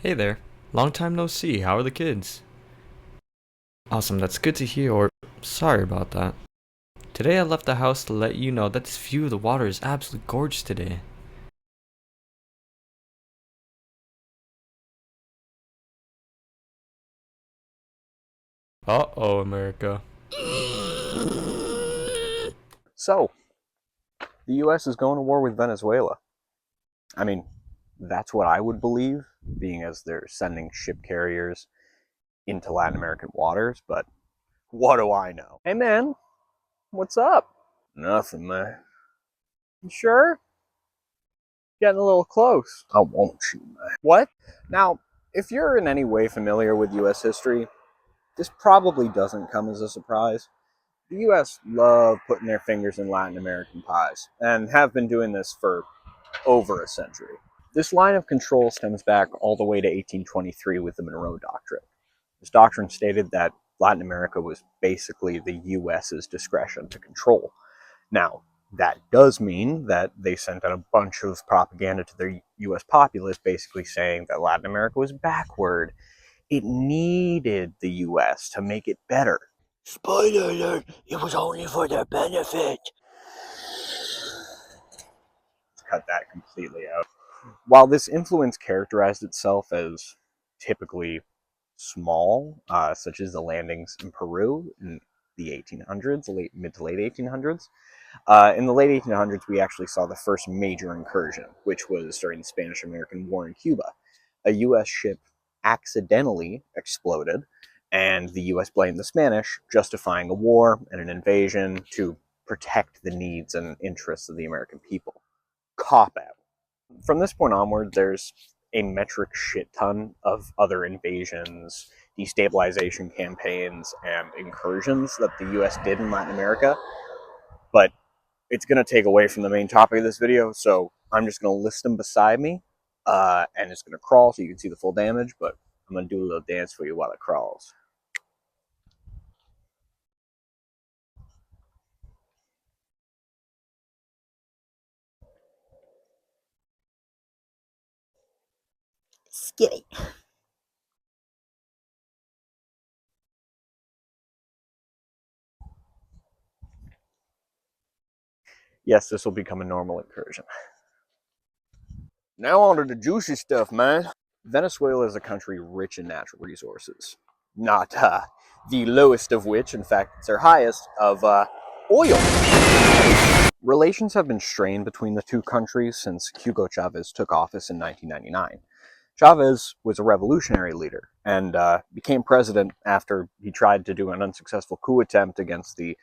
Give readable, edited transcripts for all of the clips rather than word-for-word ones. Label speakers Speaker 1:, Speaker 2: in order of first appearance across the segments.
Speaker 1: Hey there. Long time no see. How are the kids? Awesome, that's good to hear, or sorry about that. Today I left the house to let you know that this view of the water is absolutely gorgeous today. Uh-oh, America.
Speaker 2: So, the US is going to war with Venezuela. I mean, that's what I would believe, being as they're sending ship carriers into Latin American waters, but what do I know? Hey man, what's up? Nothing, man. You sure? Getting a little close. I won't you, man. What? Now, if you're in any way familiar with US history, this probably doesn't come as a surprise. The US love putting their fingers in Latin American pies, and have been doing this for over a century. This line of control stems back all the way to 1823 with the Monroe Doctrine. This doctrine stated that Latin America was basically the US's discretion to control. Now, that does mean that they sent out a bunch of propaganda to their US populace basically saying that Latin America was backward. It needed the US to make it better. Spoiler alert, it was only for their benefit. Cut that completely out. While this influence characterized itself as typically small, such as the landings in Peru in the 1800s, mid to late 1800s, in the late 1800s, we actually saw the first major incursion, which was during the Spanish-American War in Cuba. A U.S. ship accidentally exploded, and the U.S. blamed the Spanish, justifying a war and an invasion to protect the needs and interests of the American people. Cop out. From this point onward, there's a metric shit ton of other invasions, destabilization campaigns, and incursions that the US did in Latin America, but it's going to take away from the main topic of this video, so I'm just going to list them beside me, and it's going to crawl so you can see the full damage, but I'm going to do a little dance for you while it crawls. Skitty. Yes, this will become a normal incursion. Now on to the juicy stuff, man. Venezuela is a country rich in natural resources. Not the lowest of which, in fact, it's their highest, of oil. Relations have been strained between the two countries since Hugo Chavez took office in 1999. Chavez was a revolutionary leader and became president after he tried to do an unsuccessful coup attempt against the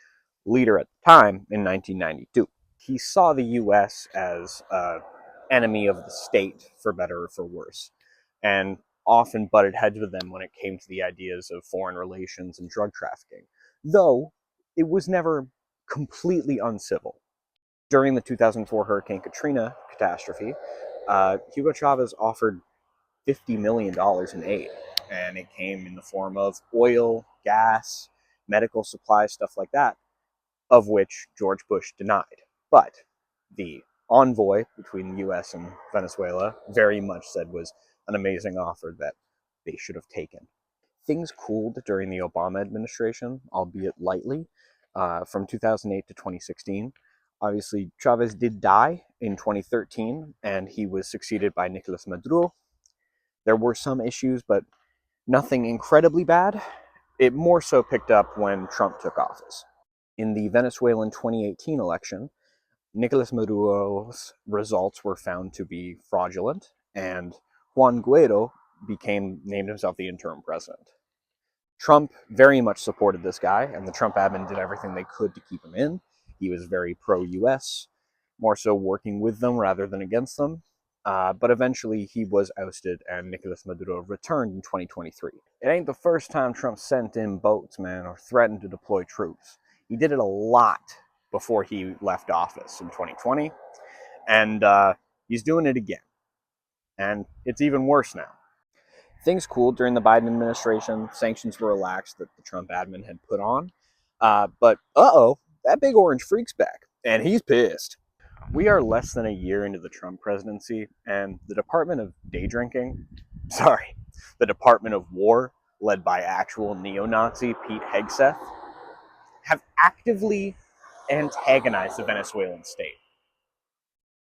Speaker 2: leader at the time in 1992. He saw the U.S. as an enemy of the state, for better or for worse, and often butted heads with them when it came to the ideas of foreign relations and drug trafficking, though it was never completely uncivil. During the 2004 Hurricane Katrina catastrophe, Hugo Chavez offered $50 million in aid, and it came in the form of oil, gas, medical supplies, stuff like that, of which George Bush denied. But the envoy between the US and Venezuela very much said was an amazing offer that they should have taken. Things cooled during the Obama administration, albeit lightly, from 2008 to 2016. Obviously, Chavez did die in 2013, and he was succeeded by Nicolas Maduro. There were some issues, but nothing incredibly bad. It more so picked up when Trump took office. In the Venezuelan 2018 election, Nicolas Maduro's results were found to be fraudulent, and Juan Guaido named himself the interim president. Trump very much supported this guy, and the Trump admin did everything they could to keep him in. He was very pro-US, more so working with them rather than against them. But eventually he was ousted, and Nicolas Maduro returned in 2023. It ain't the first time Trump sent in boats, man, or threatened to deploy troops. He did it a lot before he left office in 2020, and he's doing it again. And it's even worse now. Things cooled during the Biden administration. Sanctions were relaxed that the Trump admin had put on. But that big orange freak's back, and he's pissed. We are less than a year into the Trump presidency, and the Department of Day Drinking sorry, the Department of War, led by actual neo-Nazi Pete Hegseth, have actively antagonized the Venezuelan state.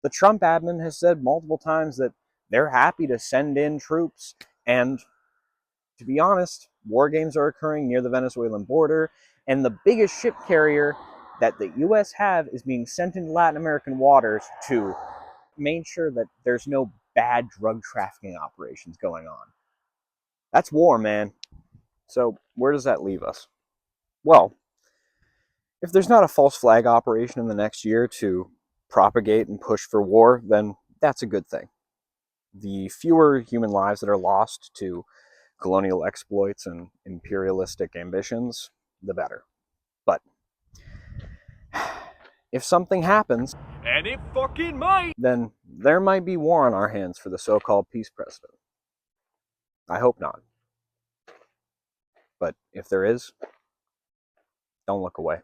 Speaker 2: The Trump admin has said multiple times that they're happy to send in troops, and to be honest, war games are occurring near the Venezuelan border, and the biggest ship carrier that the US have is being sent into Latin American waters to make sure that there's no bad drug trafficking operations going on. That's war, man. So where does that leave us? Well, if there's not a false flag operation in the next year to propagate and push for war, then that's a good thing. The fewer human lives that are lost to colonial exploits and imperialistic ambitions, the better. But if something happens,
Speaker 1: And it fucking might!
Speaker 2: then there might be war on our hands for the so-called peace president. I hope not. But if there is, don't look away.